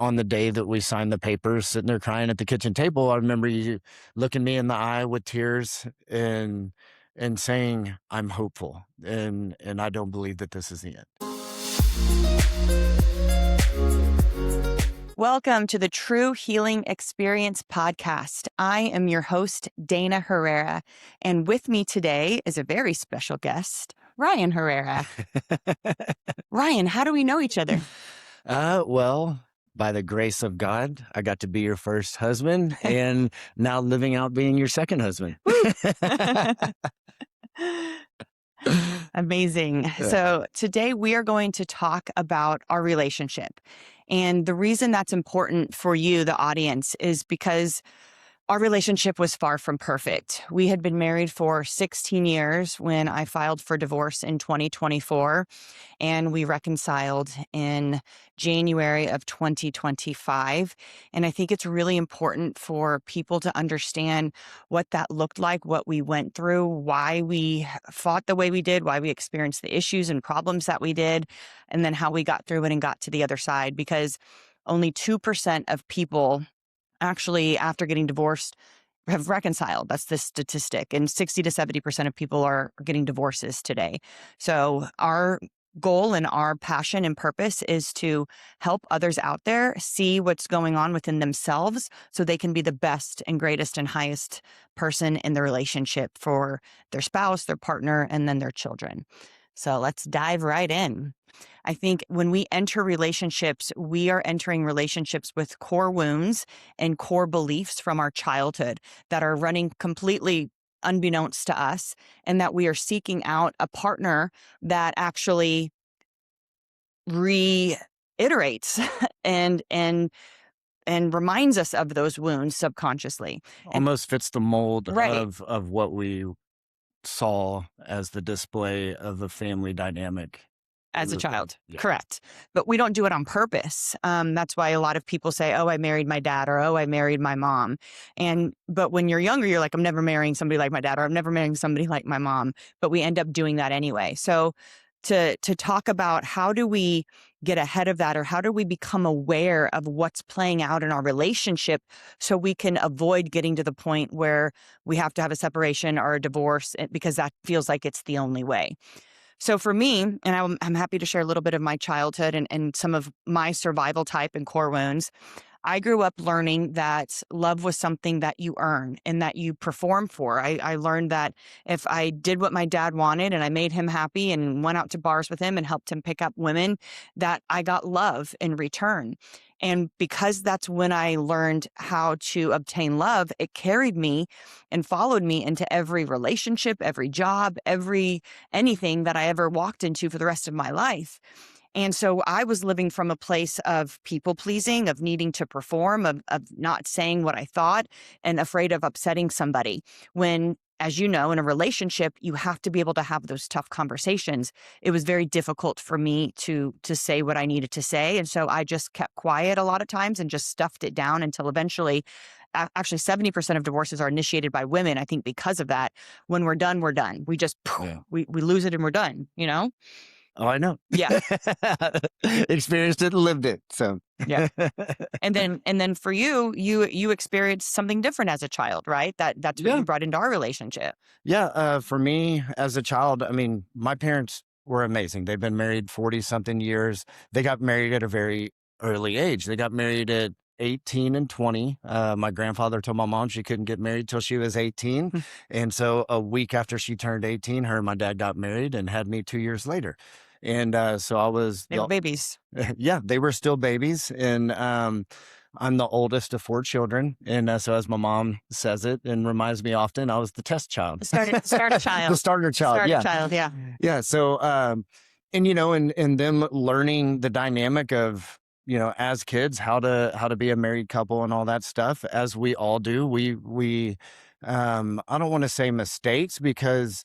on the day that we signed the papers, sitting there crying at the kitchen table, I remember you looking me in the eye with tears and saying, "I'm hopeful, and I don't believe that this is the end." Welcome to the True Healing Experience podcast. I am your host, Dana Herrera, and with me today is a very special guest, Ryan Herrera. Ryan, how do we know each other? Well, by the grace of God, I got to be your first husband, and now living out being your second husband. Amazing. Yeah. So today we are going to talk about our relationship. And the reason that's important for you, the audience, is because our relationship was far from perfect. We had been married for 16 years when I filed for divorce in 2024, and we reconciled in January of 2025. And I think it's really important for people to understand what that looked like, what we went through, why we fought the way we did, why we experienced the issues and problems that we did, and then how we got through it and got to the other side. Because only 2% of people actually, after getting divorced, have reconciled. That's the statistic. And 60 to 70% of people are getting divorces today. So our goal and our passion and purpose is to help others out there see what's going on within themselves so they can be the best and greatest and highest person in the relationship for their spouse, their partner, and then their children. So let's dive right in. I think when we enter relationships, we are entering relationships with core wounds and core beliefs from our childhood that are running completely unbeknownst to us, and that we are seeking out a partner that actually reiterates and reminds us of those wounds subconsciously. Almost fits the mold Right. of what we saw as the display of a family dynamic. As a child. Yeah. Correct. But we don't do it on purpose. That's why a lot of people say, oh, I married my dad, or oh, I married my mom. But when you're younger, you're like, I'm never marrying somebody like my dad, or I'm never marrying somebody like my mom. But we end up doing that anyway. So to talk about how do we get ahead of that, or how do we become aware of what's playing out in our relationship so we can avoid getting to the point where we have to have a separation or a divorce because that feels like it's the only way. So for me, and I'm happy to share a little bit of my childhood and some of my survival type and core wounds. I grew up learning that love was something that you earn and that you perform for. I learned that if I did what my dad wanted and I made him happy and went out to bars with him and helped him pick up women, that I got love in return. And because that's when I learned how to obtain love, it carried me and followed me into every relationship, every job, anything that I ever walked into for the rest of my life. And so I was living from a place of people pleasing, of needing to perform, of not saying what I thought, and afraid of upsetting somebody. When, as you know, in a relationship, you have to be able to have those tough conversations. It was very difficult for me to say what I needed to say. And so I just kept quiet a lot of times and just stuffed it down until eventually, actually 70% of divorces are initiated by women. I think because of that, when we're done, we're done. We just, we lose it and we're done, you know? Oh, I know. Yeah. Experienced it, lived it. So Yeah. And then for you experienced something different as a child, right? That's what you brought into our relationship. Yeah. For me as a child, I mean, my parents were amazing. They've been married 40 something years. They got married at a very early age. They got married at 18 and 20. My grandfather told my mom she couldn't get married till she was 18. And so a week after she turned 18, her and my dad got married and had me 2 years later. And so I was... They were babies. Yeah, they were still babies. And I'm the oldest of 4 children. And so as my mom says it and reminds me often, I was the test child. The starter child. The starter child. Starter child, yeah. Yeah. So, and them learning the dynamic of, as kids, how to be a married couple and all that stuff, as we all do. We I don't want to say mistakes, because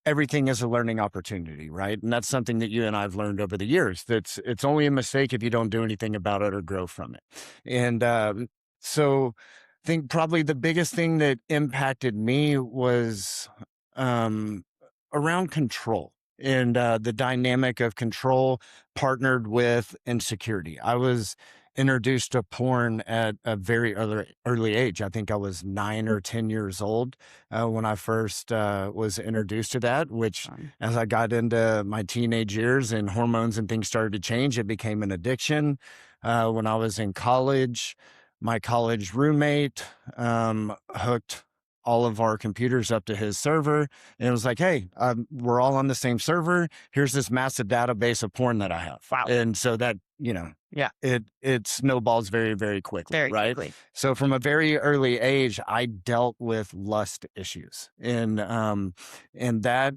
everything is a learning opportunity, right? And that's something that you and I've learned over the years. It's only a mistake if you don't do anything about it or grow from it. And so I think probably the biggest thing that impacted me was around control, and the dynamic of control partnered with insecurity. I was introduced to porn at a very early age. I think I was 9 or 10 years old when I first was introduced to that. Which, Um, as I got into my teenage years and hormones and things started to change, it became an addiction. When I was in college, my college roommate hooked all of our computers up to his server, and it was like, "Hey, we're all on the same server. Here's this massive database of porn that I have." wow. And so that, Yeah. it snowballs very, very quickly, Very right? quickly. So from a very early age, I dealt with lust issues, and that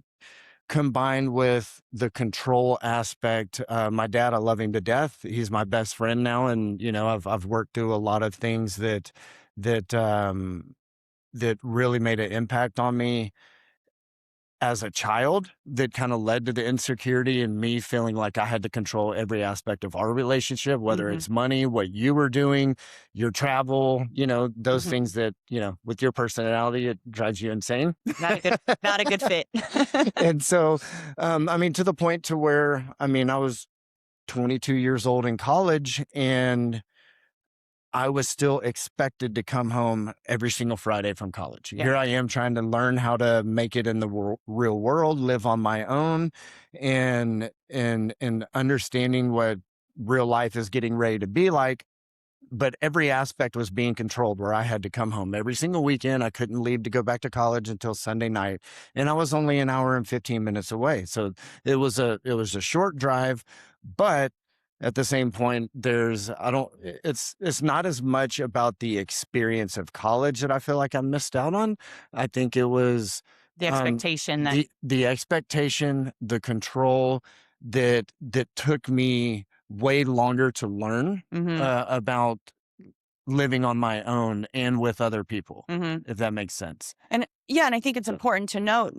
combined with the control aspect. My dad, I love him to death. He's my best friend now, and I've worked through a lot of things that that really made an impact on me as a child, that kind of led to the insecurity and me feeling like I had to control every aspect of our relationship, whether Hmm. it's money, what you were doing, your travel, those Hmm. things that, with your personality, it drives you insane. Not a good fit. And so, I mean, to the point to where, I mean, I was 22 years old in college, and I was still expected to come home every single Friday from college. Yeah. Here I am trying to learn how to make it in the real world, live on my own, and understanding what real life is getting ready to be like. But every aspect was being controlled, where I had to come home every single weekend. I couldn't leave to go back to college until Sunday night, and I was only an hour and 15 minutes away. So it was a short drive, but at the same point, there's I don't it's not as much about the experience of college that I feel like I missed out on. I think it was The expectation that. the expectation, the control that took me way longer to learn Hmm. about living on my own and with other people, Hmm. if that makes sense. And yeah, and I think it's So important to note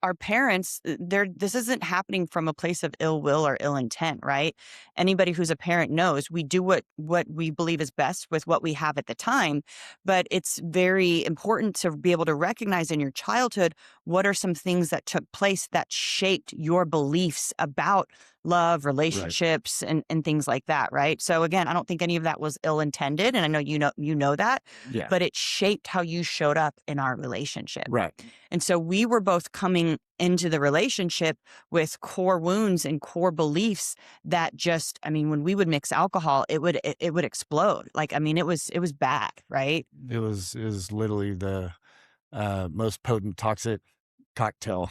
our parents, they're this isn't happening from a place of ill will or ill intent, right? Anybody who's a parent knows we do what we believe is best with what we have at the time, but it's very important to be able to recognize in your childhood what are some things that took place that shaped your beliefs about love, right. relationships, and things like that, right? So again, I don't think any of that was ill intended, and I know you know that, Yeah. but it shaped how you showed up in our relationship. Right. And so we were both coming into the relationship with core wounds and core beliefs that just, I mean, when we would mix alcohol, it would explode. Like, I mean, it was bad, right? It was literally the most potent toxic cocktail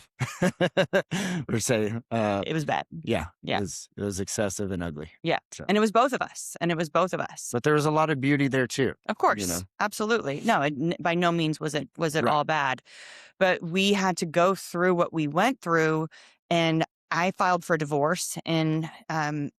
or say It was bad. yeah, Yeah. it was excessive and ugly. Yeah. So And it was both of us. And it was both of us. but there was a lot of beauty there too, Of you know. course. Absolutely. No, by no means was it Right. all bad. But we had to go through what we went through. And I filed for divorce in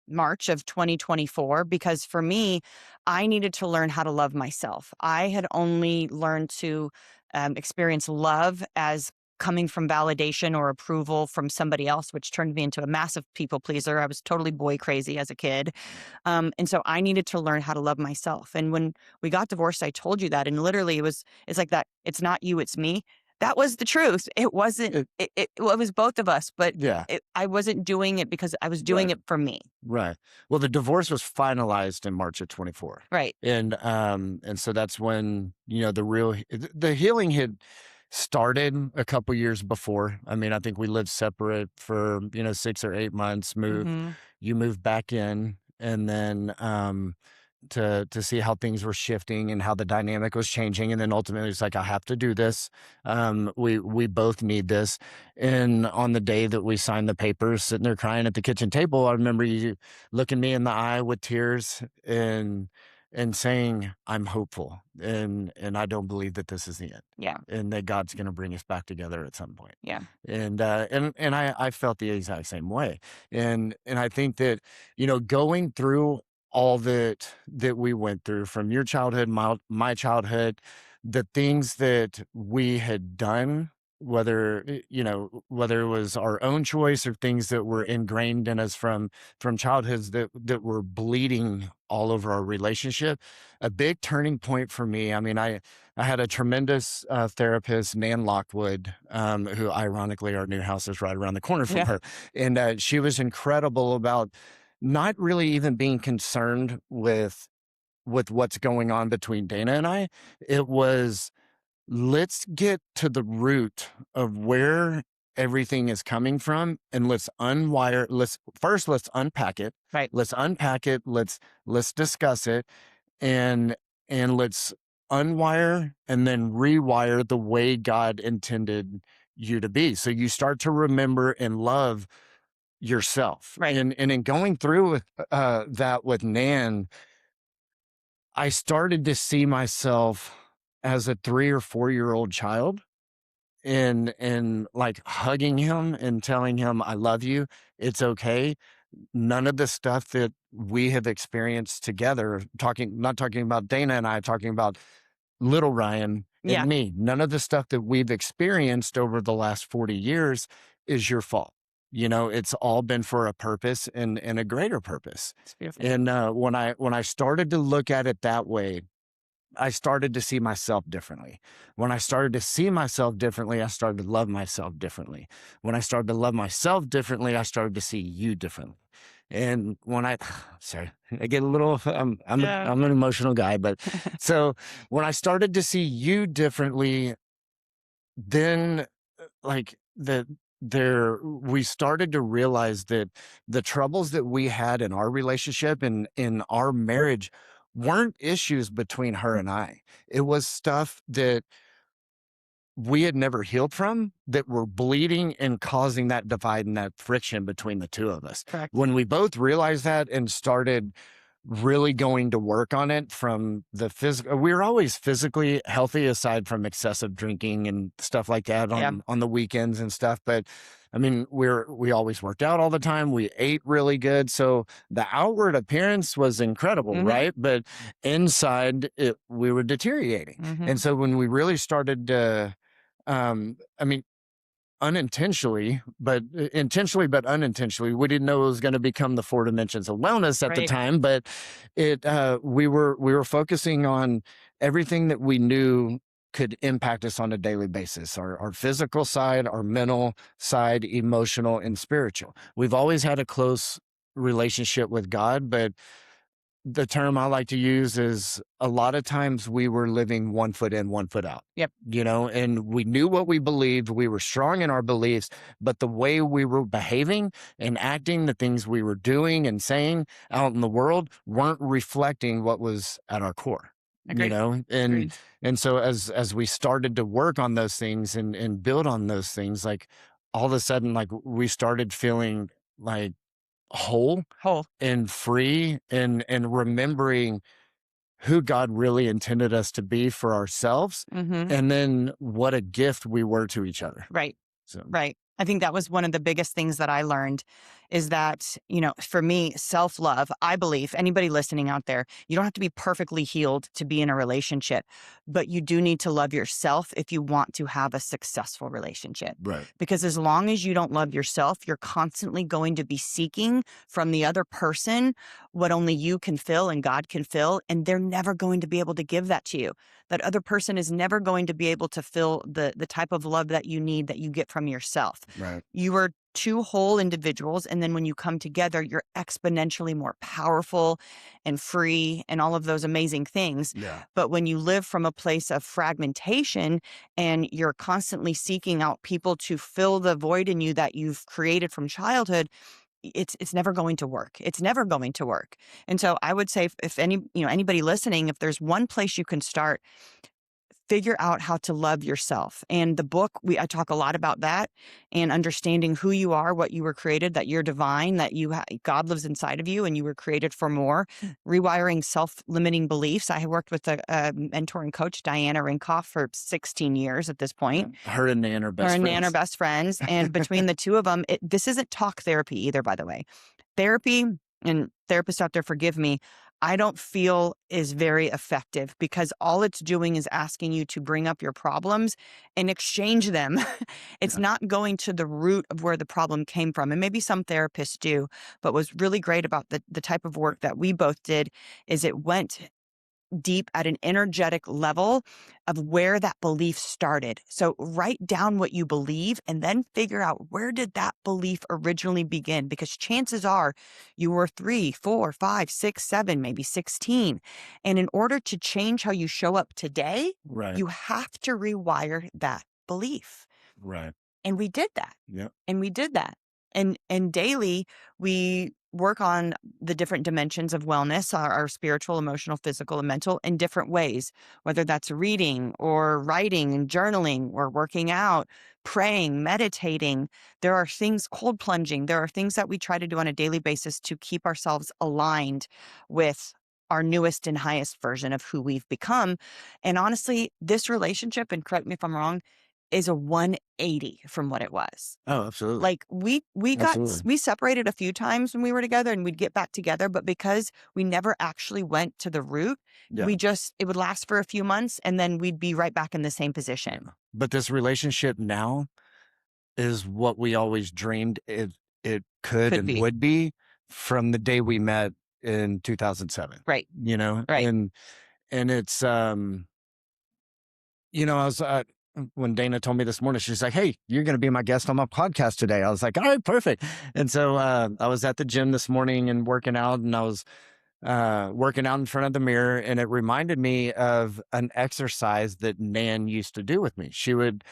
March of 2024 because for me, I needed to learn how to love myself. I had only learned to experience love as coming from validation or approval from somebody else, which turned me into a massive people pleaser. I was totally boy crazy as a kid. And so I needed to learn how to love myself. And when we got divorced, I told you that. And literally it's like that. It's not you, it's me. That was the truth. It wasn't, It, well, it was both of us, but yeah. I wasn't doing it because I was doing Right. it for me. Right. Well, the divorce was finalized in March of 24. Right. And so that's when, the healing had started a couple years before. I mean, I think we lived separate for, 6 or 8 months, Hmm. you moved back in, and then to see how things were shifting and how the dynamic was changing, and then ultimately it's like, I have to do this. We both need this. And on the day that we signed the papers, sitting there crying at the kitchen table, I remember you looking me in the eye with tears and saying, I'm hopeful, and I don't believe that this is the end, Yeah. and that God's going to bring us back together at some point. Yeah. And I felt the exact same way. And I think that, going through all that we went through, from your childhood, my childhood, the things that we had done, whether it was our own choice or things that were ingrained in us from childhoods that were bleeding all over our relationship. A big turning point for me. I mean, I had a tremendous therapist, Nan Lockwood, who ironically our new house is right around the corner from Yeah. her, and she was incredible about not really even being concerned with what's going on between Dana and I. It was, let's get to the root of where everything is coming from, and let's unpack it. Right. Let's unpack it. Let's discuss it, and let's unwire and then rewire the way God intended you to be. So you start to remember and love yourself. Right. And in going through with that with Nan, I started to see myself as a 3 or 4 year old child, and like hugging him and telling him, I love you. It's okay. None of the stuff that we have experienced together, not talking about Dana and I, talking about little Ryan and Yeah. me, none of the stuff that we've experienced over the last 40 years is your fault. It's all been for a purpose, and a greater purpose. It's beautiful. And when I started to look at it that way, I started to see myself differently. When I started to see myself differently, I started to love myself differently. When I started to love myself differently, I started to see you differently. And when I, sorry, I get a little, Yeah. I'm an emotional guy, but so when I started to see you differently, then like we started to realize that the troubles that we had in our relationship and in our marriage weren't issues between her and I. It was stuff that we had never healed from, that were bleeding and causing that divide and that friction between the two of us. Correct. When we both realized that and started really going to work on it, from the physical, we were always physically healthy aside from excessive drinking and stuff like that Yeah. on the weekends and stuff. But I mean, we always worked out all the time. We ate really good. So the outward appearance was incredible, Hmm. right? But inside we were deteriorating. Hmm. And so when we really started to, I mean, intentionally, but unintentionally, we didn't know it was going to become the 4 dimensions of wellness at the Right. time. But we were focusing on everything that we knew could impact us on a daily basis: our physical side, our mental side, emotional, and spiritual. We've always had a close relationship with God, but the term I like to use is, a lot of times we were living 1 foot in, 1 foot out, Yep. and we knew what we believed. We were strong in our beliefs, but the way we were behaving and acting, the things we were doing and saying out in the world, weren't reflecting what was at our core. Agreed. And Agreed. so as we started to work on those things and build on those things, like all of a sudden, like we started feeling like whole Whole. and free, and remembering who God really intended us to be for ourselves, Hmm. and then what a gift we were to each other. Right. So Right. I think that was one of the biggest things that I learned is that, for me, self love, I believe anybody listening out there, you don't have to be perfectly healed to be in a relationship, but you do need to love yourself if you want to have a successful relationship. right, Because as long as you don't love yourself, you're constantly going to be seeking from the other person what only you can fill and God can fill. And they're never going to be able to give that to you. That other person is never going to be able to fill the type of love that you need, that you get from yourself. right, You are two whole individuals. And then when you come together, you're exponentially more powerful and free and all of those amazing things. yeah, But when you live from a place of fragmentation and you're constantly seeking out people to fill the void in you that you've created from childhood, it's never going to work. It's never going to work. And so I would say, if anybody listening, if there's one place you can start, figure out how to love yourself. And the book, I talk a lot about that, and understanding who you are, what you were created, that you're divine, that God lives inside of you and you were created for more. Rewiring self-limiting beliefs. I have worked with a mentor and coach, Diana Rinkoff, for 16 years at this yeah. point. Her and Nan are Her best and Nan are friends. best friends. And between the two of them, this isn't talk therapy either, by the way. Therapy, and therapists out there, forgive me, I don't feel is very effective, because all it's doing is asking you to bring up your problems and exchange them. It's Yeah, not going to the root of where the problem came from. And maybe some therapists do, but what's really great about the type of work that we both did is it went deep at an energetic level of where that belief started. So write down what you believe and then figure out, where did that belief originally begin? Because chances are you were 3, 4, 5, 6, 7, maybe 16. And in order to change how you show up today, Right. you have to rewire that belief. Right. And we did that. Yep. And we did that. And daily we work on the different dimensions of wellness, our spiritual, emotional, physical, and mental, in different ways, whether that's reading or writing and journaling or working out, praying, meditating. There are things, cold plunging. There are things that we try to do on a daily basis to keep ourselves aligned with our newest and highest version of who we've become. And honestly, this relationship, and correct me if I'm wrong, is a 180 from what it was. Oh, absolutely. Like Absolutely. we separated a few times when we were together, and we'd get back together, but because we never actually went to the root, Yeah. it would last for a few months and then we'd be right back in the same Yeah. position. But this relationship now is what we always dreamed it could Could and be. would be from the day we met in 2007. Right. You know, Right. and it's I was when Dana told me this morning, she's like, "Hey, you're going to be my guest on my podcast today." I was like, "All right, perfect." And so I was at the gym this morning and working out, and I was working out in front of the mirror, and it reminded me of an exercise that Nan used to do with me. She would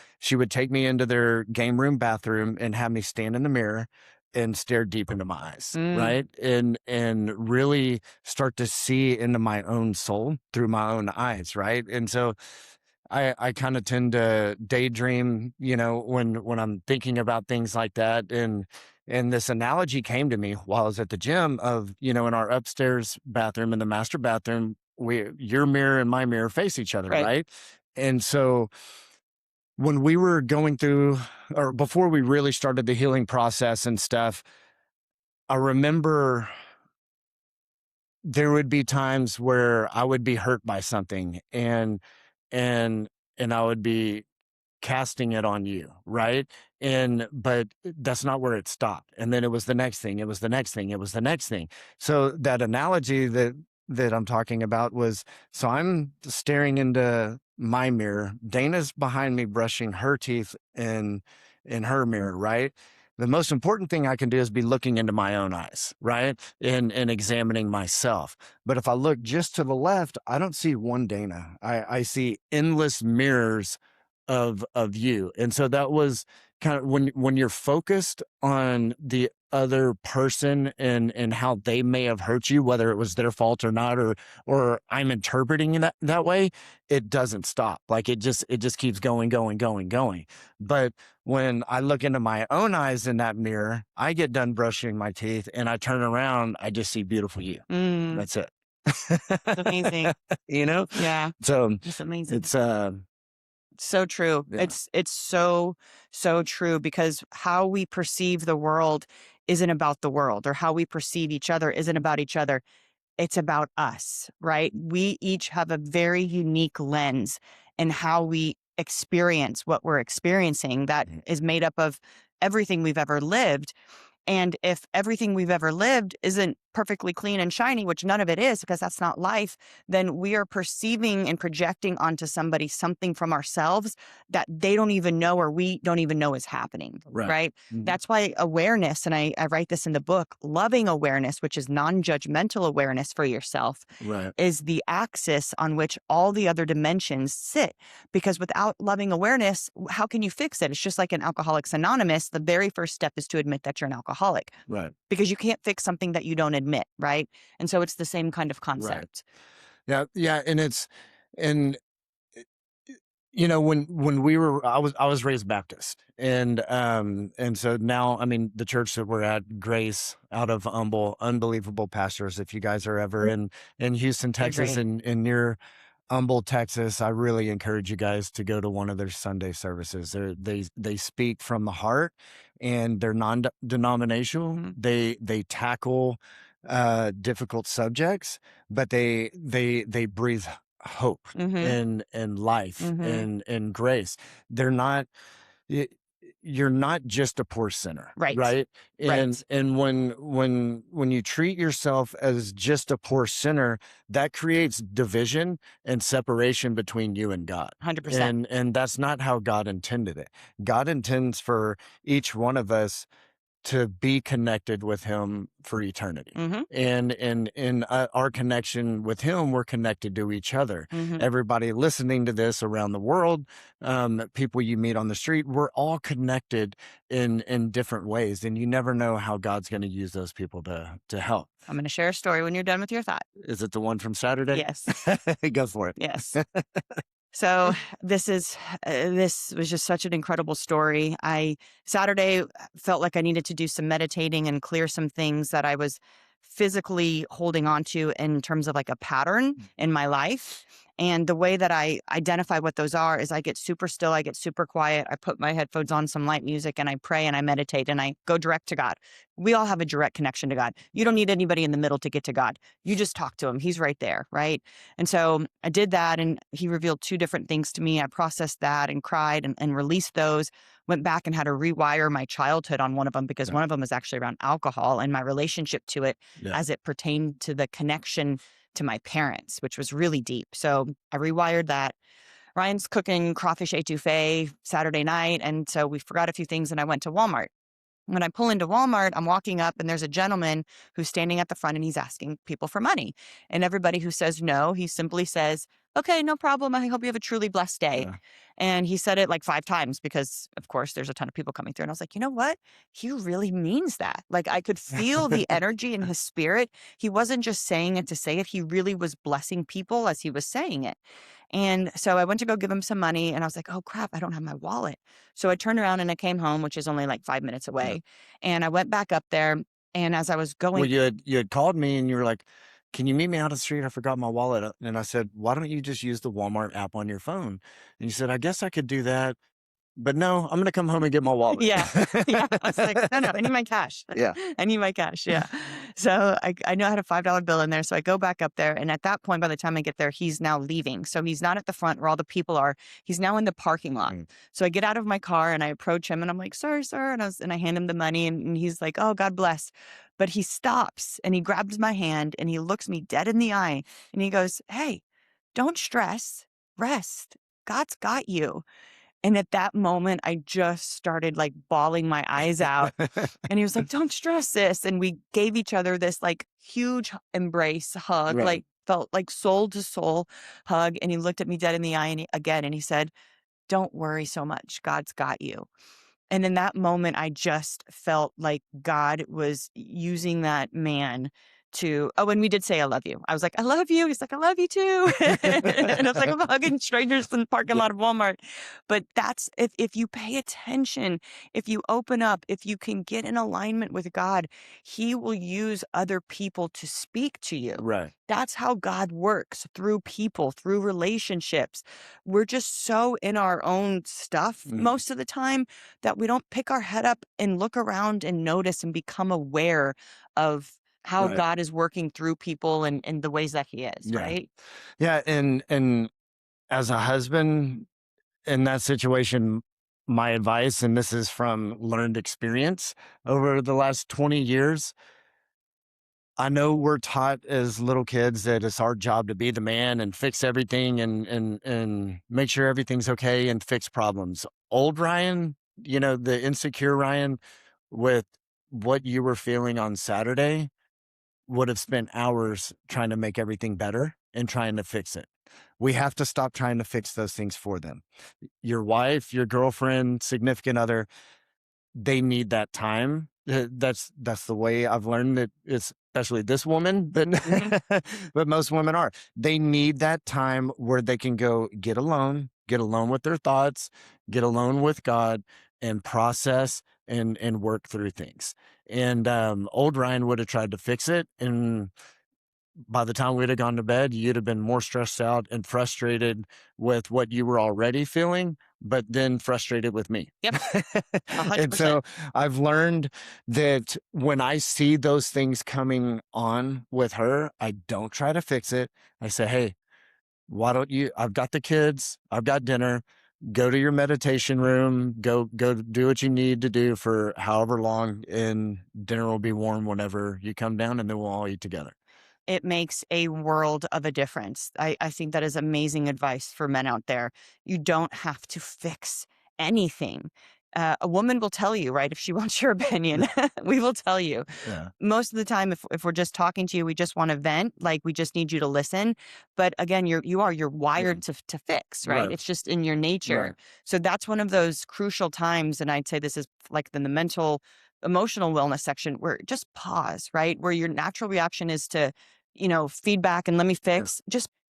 take me into their game room bathroom and have me stand in the mirror and stare deep into my eyes, Mm, right? And really start to see into my own soul through my own eyes, right? And so I kind of tend to daydream, when I'm thinking about things like that. And this analogy came to me while I was at the gym of, in our upstairs bathroom, in the master bathroom, your mirror and my mirror face each other, right. right? And so when we were going through, or before we really started the healing process and stuff, I remember there would be times where I would be hurt by something, and and I would be casting it on you, right? But that's not where it stopped. And then it was the next thing, it was the next thing, it was the next thing. So that analogy that I'm talking about was, so I'm staring into my mirror. Dana's behind me brushing her teeth in her mirror, right? The most important thing I can do is be looking into my own eyes, right? And examining myself. But if I look just to the left, I don't see one Dana. I see endless mirrors of you. And so that was kind of when you're focused on the other person and how they may have hurt you, whether it was their fault or not, or I'm interpreting it that way, it doesn't stop. Like it just keeps going, going, going, going. But when I look into my own eyes in that mirror, I get done brushing my teeth and I turn around, I just see beautiful you. Mm, That's it. it's amazing. you know? Yeah. So It's amazing. it's So true. yeah, It's so, so true, because how we perceive the world isn't about the world, or how we perceive each other isn't about each other. It's about us, right? We each have a very unique lens in how we experience what we're experiencing, that mhm, is made up of everything we've ever lived. And if everything we've ever lived isn't perfectly clean and shiny, which none of it is, because that's not life, then we are perceiving and projecting onto somebody something from ourselves that they don't even know, or we don't even know is happening. right. Right. Mhm, That's why awareness, and I write this in the book, loving awareness, which is non judgmental awareness for yourself, right. is the axis on which all the other dimensions sit. Because without loving awareness, how can you fix it? It's just like in Alcoholics Anonymous. The very first step is to admit that you're an alcoholic, Right. because you can't fix something that you don't admit. Right. And so it's the same kind of Right. concept. Yeah. Yeah. And when we were, I was raised Baptist, and so now, I mean, the church that we're at, Grace, out of Humble, unbelievable pastors. If you guys are ever in Houston, I Texas, agree. and near Humble, Texas, I really encourage you guys to go to one of their Sunday services. They speak from the heart, and they're non-denominational. Hmm. They tackle difficult subjects, but they breathe hope Hmm. and life Hmm. and grace. They're not. y- you're not just a poor sinner, Right. right? And Right. when you treat yourself as just a poor sinner, that creates division and separation between you and God. 100%. And that's not how God intended it. God intends for each one of us to be connected with him for eternity. Mhm. And in our connection with him, we're connected to each other. Mhm. Everybody listening to this around the world, people you meet on the street, we're all connected in different ways, and you never know how God's going to use those people to help. I'm gonna share a story when you're done with your thought. Is it the one from Saturday? Yes. Go for it. Yes. So this was just such an incredible story. I Saturday felt like I needed to do some meditating and clear some things that I was physically holding on to in terms of like a pattern in my life. And the way that I identify what those are is I get super still, I get super quiet, I put my headphones on, some light music, and I pray and I meditate and I go direct to God. We all have a direct connection to God. You don't need anybody in the middle to get to God. You just talk to him. He's right there, right? And so I did that, and he revealed two different things to me. I processed that and cried and released those, went back and had to rewire my childhood on one of them because Yeah. one of them was actually around alcohol and my relationship to it Yeah. as it pertained to the connection to my parents, which was really deep. So I rewired that. Ryan's cooking crawfish etouffee Saturday night. And so we forgot a few things, and I went to Walmart. When I pull into Walmart, I'm walking up and there's a gentleman who's standing at the front and he's asking people for money. And everybody who says no, he simply says, "Okay, no problem. I hope you have a truly blessed day." Yeah. And he said it like 5 times because, of course, there's a ton of people coming through. And I was like, you know what? He really means that. Like, I could feel the energy in his spirit. He wasn't just saying it to say it, he really was blessing people as he was saying it. And so I went to go give him some money and I was like, oh crap, I don't have my wallet. So I turned around and I came home, which is only like 5 minutes Yeah. away. And I went back up there. And as I was Well, going, you had called me and you were like, "Can you meet me out on the street? I forgot my wallet." And I said, "Why don't you just use the Walmart app on your phone?" And you said, "I guess I could do that, but no, I'm gonna come home and get my wallet." yeah, yeah, I was like, no, no, I need my cash. Yeah. I need my cash. Yeah. So I know I had a $5 bill in there. So I go back up there. And at that point, by the time I get there, he's now leaving. So he's not at the front where all the people are. He's now in the parking lot. Mm. So I get out of my car and I approach him and I'm like, "Sir, sir." And I hand him the money and he's like, "Oh, God bless." But he stops and he grabs my hand and he looks me dead in the eye and he goes, "Hey, don't stress, rest. God's got you." And at that moment, I just started like bawling my eyes out. And he was like, "Don't stress this." And we gave each other this like huge embrace hug, Right. like felt like soul to soul hug. And he looked at me dead in the eye again and he said, "Don't worry so much. God's got you." And in that moment, I just felt like God was using that man to, oh, and we did say, "I love you." I was like, "I love you." He's like, "I love you too." And I was like, I'm hugging strangers in the parking Yeah. lot of Walmart. But that's, if you pay attention, if you open up, if you can get in alignment with God, he will use other people to speak to you. Right. That's how God works, through people, through relationships. We're just so in our own stuff Mm. most of the time that we don't pick our head up and look around and notice and become aware of how Right. God is working through people and the ways that he is, Yeah. right? Yeah. And as a husband in that situation, my advice, and this is from learned experience over the last 20 years, I know we're taught as little kids that it's our job to be the man and fix everything and make sure everything's okay and fix problems. Old Ryan, the insecure Ryan, with what you were feeling on Saturday, would have spent hours trying to make everything better and trying to fix it. We have to stop trying to fix those things for them. Your wife, your girlfriend, significant other, they need that time. That's the way I've learned that, it's especially this woman, but Hmm. but most women are. They need that time where they can go get alone with their thoughts, get alone with God, and process and work through things. And old Ryan would have tried to fix it, and by the time we'd have gone to bed, you'd have been more stressed out and frustrated with what you were already feeling, but then frustrated with me. Yep. a hundred And percent. so I've learned that when I see those things coming on with her, I don't try to fix it. I say, "Hey, why don't you? I've got the kids, I've got dinner. go to your meditation room, go do what you need to do for however long, and dinner will be warm whenever you come down, and then we'll all eat together. It makes a world of a difference. I think that is amazing advice for men out there. You don't have to fix anything. A woman will tell you, right? If she wants your opinion, we will tell you. Yeah, Most of the time, if we're just talking to you, we just want to vent, like we just need you to listen. But again, you're yeah, wired to fix, right? right, It's just in your nature. right, So that's one of those crucial times. And I'd say this is like in the mental, emotional wellness section where just pause, right? Where your natural reaction is to, feedback and let me yeah, fix.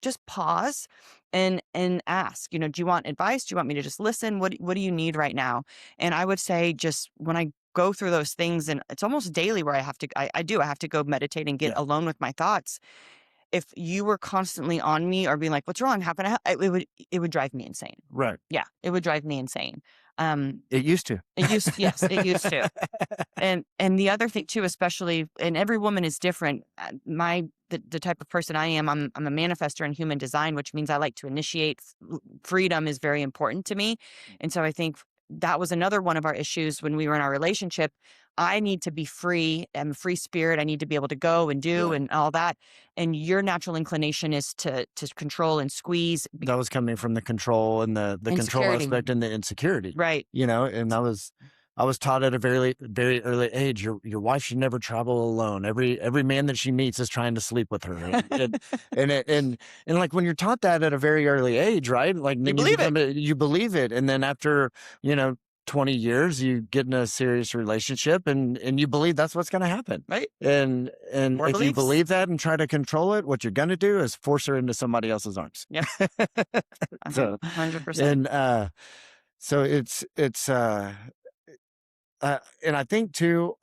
Just pause and ask, do you want advice? Do you want me to just listen? What do you need right now? And I would say just when I go through those things, and it's almost daily where I have to go meditate and get yeah, alone with my thoughts. If you were constantly on me or being like, what's wrong? How can I help? It would drive me insane. right. Yeah, it would drive me insane. Um, It used to. yes, it used to. And the other thing too, especially, and every woman is different. The type of person I am, I'm a manifestor in human design, which means I like to initiate. Freedom is very important to me, and so I think that was another one of our issues when we were in our relationship. I need to be free. I'm a free spirit. I need to be able to go and do Right. and all that. And your natural inclination is to control and squeeze. That was coming from the control and the control Insecurity, aspect and the insecurity, right? and I was taught at a very early age, your wife should never travel alone. Every man that she meets is trying to sleep with her. And like when you're taught that at a very early age, right? Like You then believe it, you believe it. And then after, you know, 20 years, you get in a serious relationship and you believe that's what's gonna happen. right? And More if you beliefs. believe that and try to control it, what you're gonna do is force her into somebody else's arms. Yep, So 100%. and so and I think too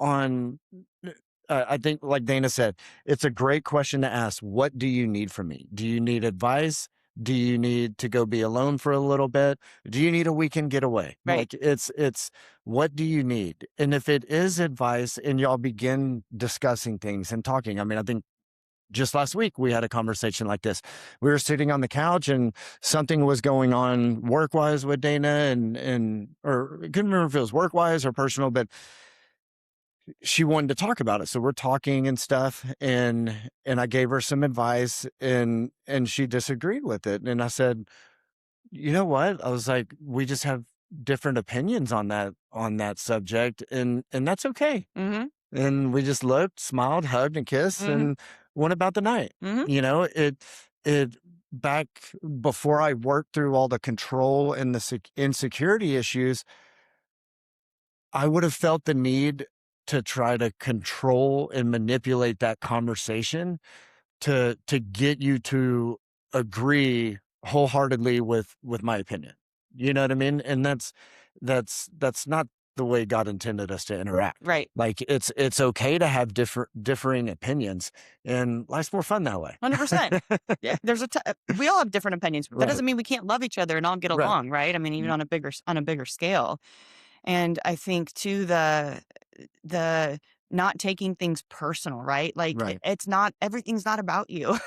I think like Dana said, it's a great question to ask. What do you need from me? Do you need advice? Do you need to go be alone for a little bit? Do you need a weekend getaway? Right. Like it's what do you need? And if it is advice and y'all begin discussing things and talking, I mean, I think just last week we had a conversation like this. We were sitting on the couch and something was going on work wise with Dana and or I couldn't remember if it was work wise or personal, but she wanted to talk about it. So we're talking and stuff and I gave her some advice and she disagreed with it. And I said, you know what? I was like, we just have different opinions on that subject and that's okay. Mhm, And we just looked, smiled, hugged, and kissed, mhm, and went about the night. mhm. It back before I worked through all the control and the insecurity issues, I would have felt the need to try to control and manipulate that conversation to get you to agree wholeheartedly with my opinion. You know what I mean? And that's not the way God intended us to interact. Right, Like it's okay to have differing opinions, and life's more fun that way. 100%. Yeah, we all have different opinions, but that Right. doesn't mean we can't love each other and all get Right. along, right? I mean, even Mm, on a bigger scale. And I think too the not taking things personal, right? Like right. it's not everything's not about you.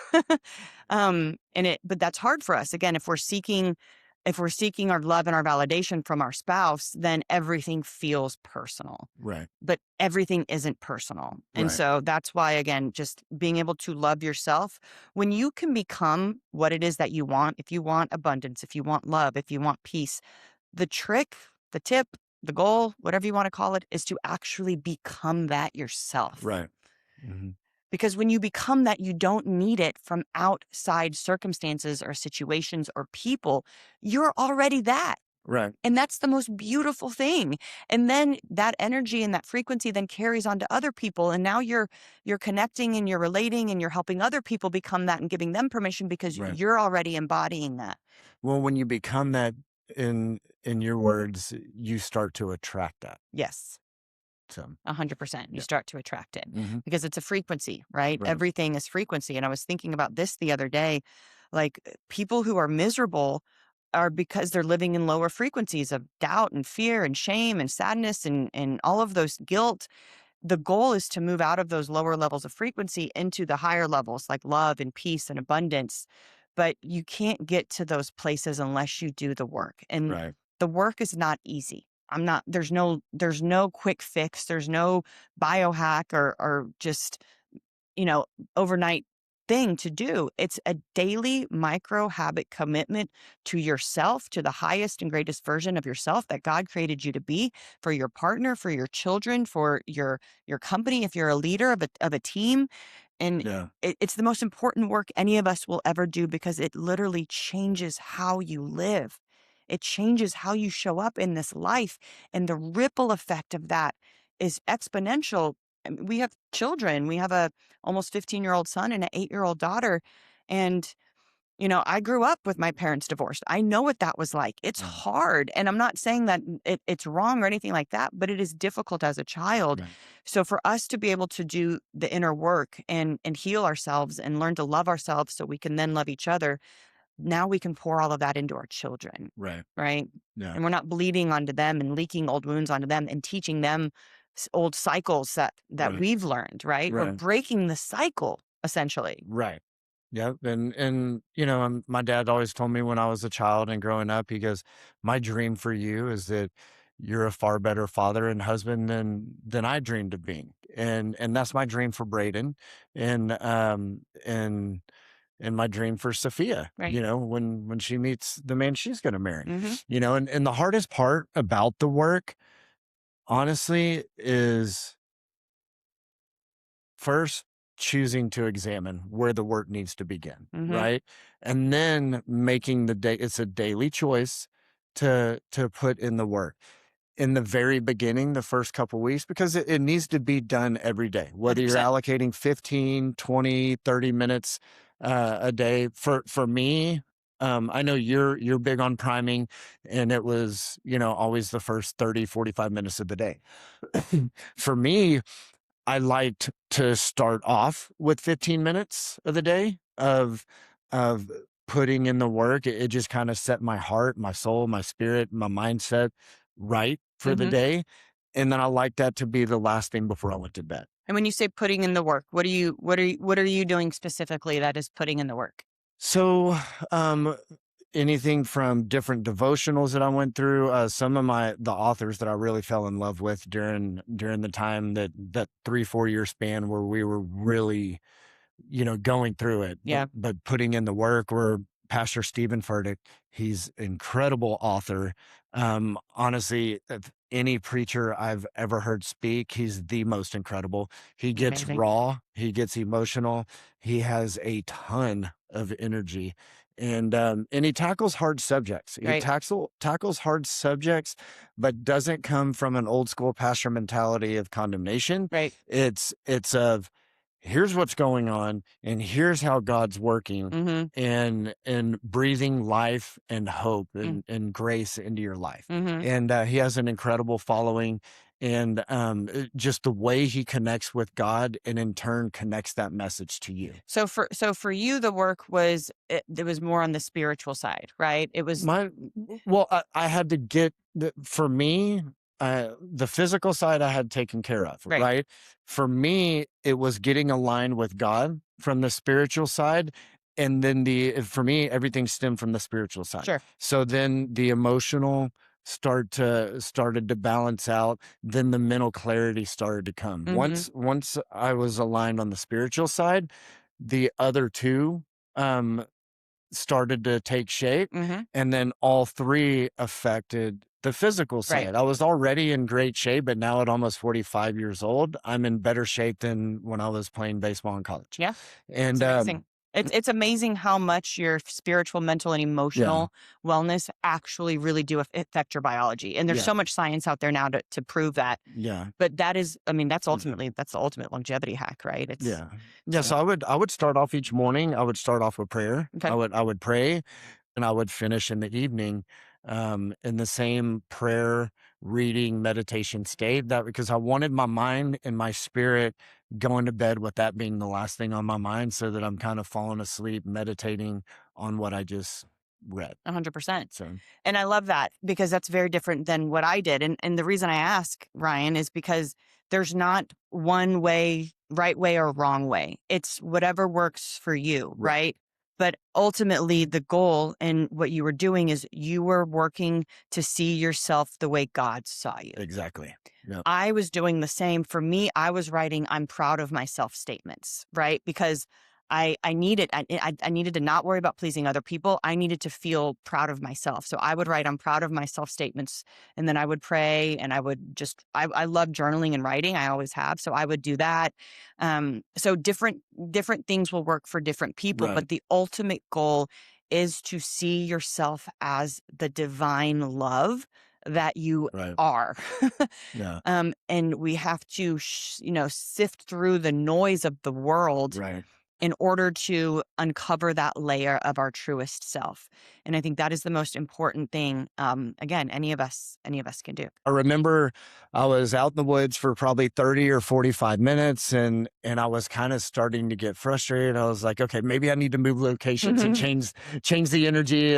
But that's hard for us. Again, if we're seeking our love and our validation from our spouse, then everything feels personal. Right. But everything isn't personal. And Right. so that's why, again, just being able to love yourself when you can become what it is that you want. If you want abundance, if you want love, if you want peace, the trick, the tip, the goal, whatever you want to call it, is to actually become that yourself. Right. Mhm. Because when you become that, you don't need it from outside circumstances or situations or people. You're already that. Right. And that's the most beautiful thing. And then that energy and that frequency then carries on to other people. And now you're connecting and you're relating and you're helping other people become that and giving them permission because Right. you're already embodying that. Well, when you become that in your words, you start to attract that. Yes. So 100%. You yeah. start to attract it Hmm. because it's a frequency, right? Right. Everything is frequency. And I was thinking about this the other day. Like people who are miserable are because they're living in lower frequencies of doubt and fear and shame and sadness and all of those guilt. The goal is to move out of those lower levels of frequency into the higher levels like love and peace and abundance. but you can't get to those places unless you do the work. And Right. the work is not easy. There's no quick fix. There's no biohack or just, you know, overnight thing to do. It's a daily micro habit commitment to yourself, to the highest and greatest version of yourself that God created you to be, for your partner, for your children, for your company, if you're a leader of a team. And Yeah. it's the most important work any of us will ever do because it literally changes how you live. It changes how you show up in this life. And the ripple effect of that is exponential. I mean, we have children. We have a almost 15-year-old son and an 8-year-old daughter. And, I grew up with my parents divorced. I know what that was like. It's Mm. hard. And I'm not saying that it's wrong or anything like that, but it is difficult as a child. Right. So for us to be able to do the inner work and heal ourselves and learn to love ourselves so we can then love each other, now we can pour all of that into our children, Right. right? Yeah. And we're not bleeding onto them and leaking old wounds onto them and teaching them old cycles that Right. we've learned, right? We're Right. breaking the cycle essentially. Right. Yep. And my dad always told me when I was a child and growing up, he goes, "My dream for you is that you're a far better father and husband than I dreamed of being." And that's my dream for Braden, and and my dream for Sophia, Right. when she meets the man she's going to marry. Mm-hmm. And the hardest part about the work, honestly, is first choosing to examine where the work needs to begin, Mm-hmm. right? And then making the day, it's a daily choice to put in the work in the very beginning, the first couple weeks, because it needs to be done every day, whether you're 100%. allocating 15, 20, 30 minutes a day. For me, I know you're big on priming, and it was, always the first 30, 45 minutes of the day. For me, I liked to start off with 15 minutes of the day of putting in the work. It just kind of set my heart, my soul, my spirit, my mindset right for the Mm-hmm. day. And then I like that to be the last thing before I went to bed. And when you say putting in the work, what are you doing specifically that is putting in the work? So, um, anything from different devotionals that I went through, some of the authors that I really fell in love with during the time that 3-4 year span where we were really going through it, but Yeah. but putting in the work, where Pastor Stephen Furtick, he's incredible author. Honestly, if any preacher I've ever heard speak, he's the most incredible. He He's gets amazing. raw, he gets emotional, he has a ton of energy. And he tackles hard subjects. He Right. tackles hard subjects, but doesn't come from an old school pastor mentality of condemnation. Right. It's of, here's what's going on and here's how God's working, Mm-hmm. and breathing life and hope Mm, and grace into your life. mm-hmm. And he has an incredible following, and just the way he connects with God and in turn connects that message to you. So for you, the work it was more on the spiritual side, right? It was My Well, I had to get for me, the physical side I had taken care of, right. right? For me, it was getting aligned with God from the spiritual side. And then for me, everything stemmed from the spiritual side. Sure. So then the emotional started to balance out. Then the mental clarity started to come. Mm-hmm. Once I was aligned on the spiritual side, the other two, um, started to take shape, Mm-hmm. and then all three affected the physical Right. side. I was already in great shape, but now at almost 45 years old, I'm in better shape than when I was playing baseball in college. Yeah. It's And amazing. It's amazing how much your spiritual, mental, and yeah, emotional wellness actually really do affect your biology. And there's yeah, so much science out there now to prove that. yeah, But that is, I mean, mm, that's the ultimate longevity hack, right? It's yeah. Yeah, so so I would start off each morning. I would start off with prayer. okay. I would pray, and I would finish in the evening, in the same prayer, reading, meditation state. That because I wanted my mind and my spirit going to bed with that being the last thing on my mind, so that I'm kind of falling asleep, meditating on what I just read. 100%. So And I love that because that's very different than what I did. And the reason I ask, Ryan, is because there's not one way, right way or wrong way. It's whatever works for you, right, right? But ultimately, the goal and what you were doing is you were working to see yourself the way God saw you. Exactly. Yep. I was doing the same. For me, I was writing "I'm proud of myself" statements, right? Because I needed to not worry about pleasing other people. I needed to feel proud of myself. So I would write "I'm proud of myself" statements, and then I would pray, and I would just I love journaling and writing. I always have, so I would do that. So different things will work for different people, Right. but the ultimate goal is to see yourself as the divine love that you Right. are. Yeah. And we have to, sift through the noise of the world Right. in order to uncover that layer of our truest self. And I think that is the most important thing. Again, any of us can do. I remember I was out in the woods for probably 30 or 45 minutes and I was kind of starting to get frustrated. I was like, okay, maybe I need to move locations and change the energy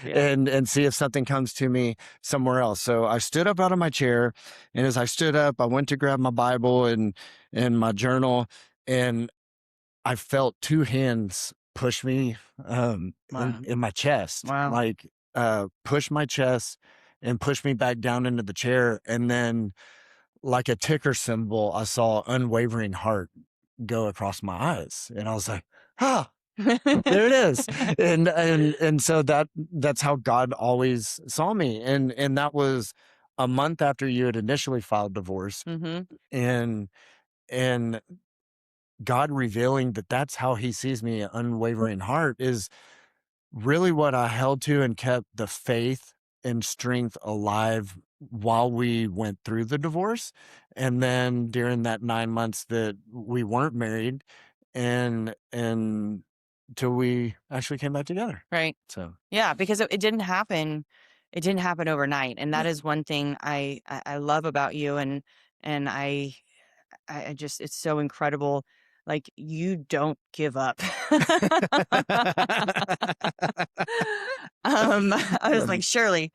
Yeah. and see if something comes to me somewhere else. So I stood up out of my chair, and as I stood up, I went to grab my Bible and my journal, and I felt two hands push me Wow. in my chest, Wow. like push my chest and push me back down into the chair. And then, like a ticker symbol, I saw unwavering heart go across my eyes. And I was like, ah, there it is. And so that's how God always saw me. And that was a month after you had initially filed divorce. Hmm. And and God revealing that that's how he sees me, an unwavering heart, is really what I held to and kept the faith and strength alive while we went through the divorce. And then during that 9 months that we weren't married, and till we actually came back together. Right. So Yeah, because it didn't happen. It didn't happen overnight, and that yeah. is one thing I love about you, and I just it's so incredible. Like you don't give up. I was like, surely,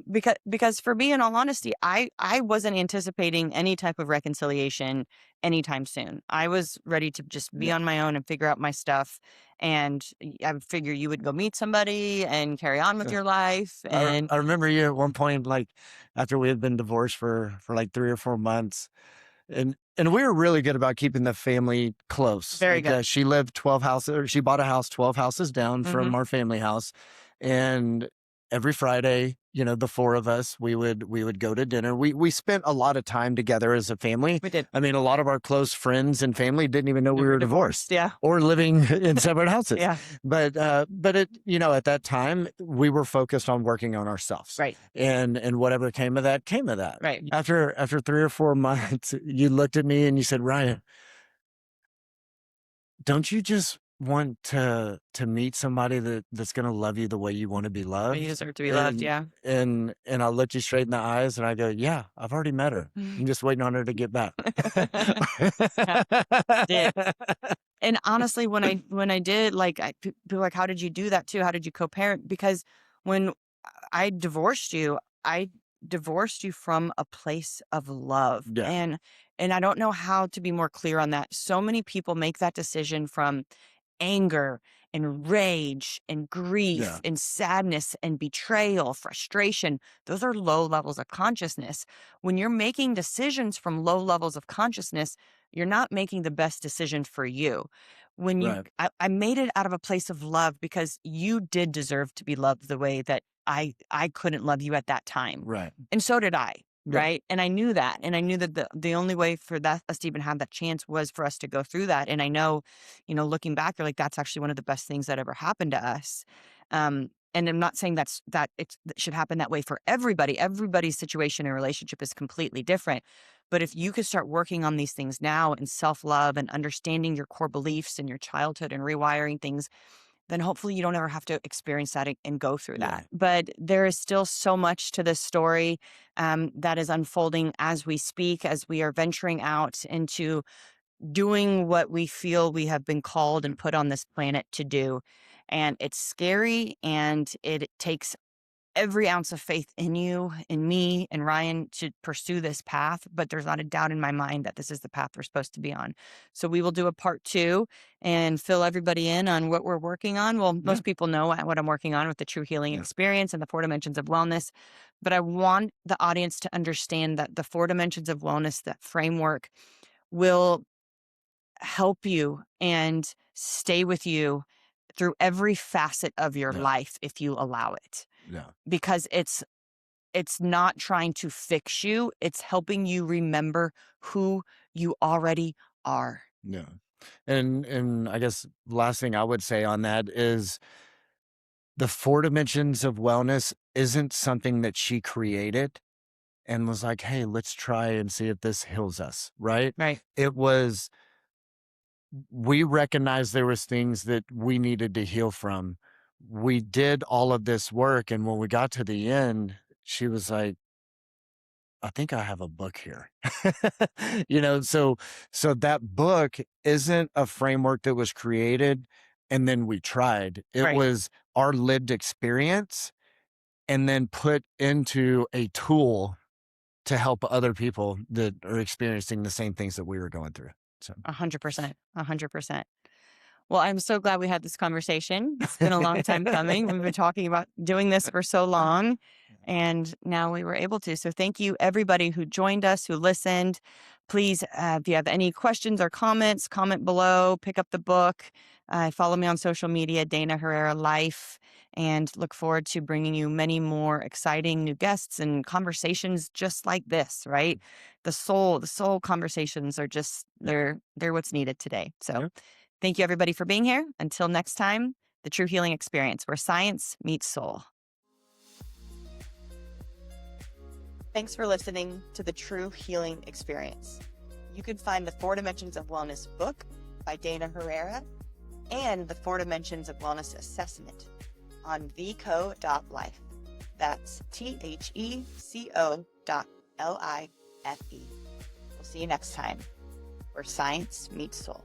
because for me, in all honesty, I wasn't anticipating any type of reconciliation anytime soon. I was ready to just be Yeah. on my own and figure out my stuff, and I would figure you would go meet somebody and carry on with Yeah. your life, and I remember you at one point, like after we had been divorced for like 3 or 4 months. And we were really good about keeping the family close. very Like, good. she lived 12 houses, or she bought a house 12 houses down Hmm. from our family house. And every Friday, the four of us, we would go to dinner. We spent a lot of time together as a family. We did. I mean, a lot of our close friends and family didn't even know We we were were divorced divorced. Yeah. or living in separate houses. Yeah. But at that time, we were focused on working on ourselves, Right. and whatever came of that came of that. Right. After 3 or 4 months, you looked at me and you said, "Ryan, don't you just want to meet somebody that's going to love you the way you want to be You loved?" deserve to be loved. And Yeah. and I looked you straight in the eyes and I go, "Yeah, I've already met her. I'm just waiting on her to get back." Yeah. Did. And honestly, when I did, like, people are like, "How did you do that too? How did you co-parent?" Because when I divorced you, I divorced you from a place of love, Yeah, and I don't know how to be more clear on that. So many people make that decision from anger and rage and grief yeah, and sadness and betrayal, frustration. Those are low levels of consciousness. When you're making decisions from low levels of consciousness, you're not making the best decision for you. right, I made it out of a place of love because you did deserve to be loved the way that I couldn't love you at that time. right. And so did I. Yeah, Right. And I knew that. And I knew that the only way for that us to even have that chance was for us to go through that. And I know, looking back, you're like, that's actually one of the best things that ever happened to us. And I'm not saying that should happen that way for everybody. Everybody's situation and relationship is completely different. But if you could start working on these things now and self-love and understanding your core beliefs and your childhood and rewiring things, then hopefully you don't ever have to experience that and go through yeah, that. But there is still so much to this story that is unfolding as we speak, as we are venturing out into doing what we feel we have been called and put on this planet to do. And it's scary and it takes every ounce of faith in you, in me, and Ryan to pursue this path, but there's not a doubt in my mind that this is the path we're supposed to be on. So we will do a part 2 and fill everybody in on what we're working on. Well, Yeah. most people know what I'm working on with the true healing Yeah. experience and the 4 dimensions of wellness, but I want the audience to understand that the 4 dimensions of wellness, that framework, will help you and stay with you through every facet of your Yeah. life if you allow it, Yeah. because it's not trying to fix you, it's helping you remember who you already are. Yeah. And I guess last thing I would say on that is the 4 dimensions of wellness isn't something that she created and was like, "Hey, let's try and see if this heals us," right? Right. It was we recognized there was things that we needed to heal from. We did all of this work, and when we got to the end, she was like, "I think I have a book here." So that book isn't a framework that was created and then we tried. It Right. was our lived experience and then put into a tool to help other people that are experiencing the same things that we were going through. So 100%. 100%. Well, I'm so glad we had this conversation. It's been a long time coming. We've been talking about doing this for so long, and now we were able to. So, thank you, everybody who joined us, who listened. Please, if you have any questions or comments, comment below, pick up the book, follow me on social media, Dana Herrera Life, and look forward to bringing you many more exciting new guests and conversations just like this, right? The soul conversations are just, they're what's needed today. So, yeah. thank you, everybody, for being here. Until next time, the True Healing Experience, where science meets soul. Thanks for listening to the True Healing Experience. You can find the 4 Dimensions of Wellness book by Dana Herrera and the 4 Dimensions of Wellness assessment on theco.life. That's THECO.LIFE. We'll see you next time, where science meets soul.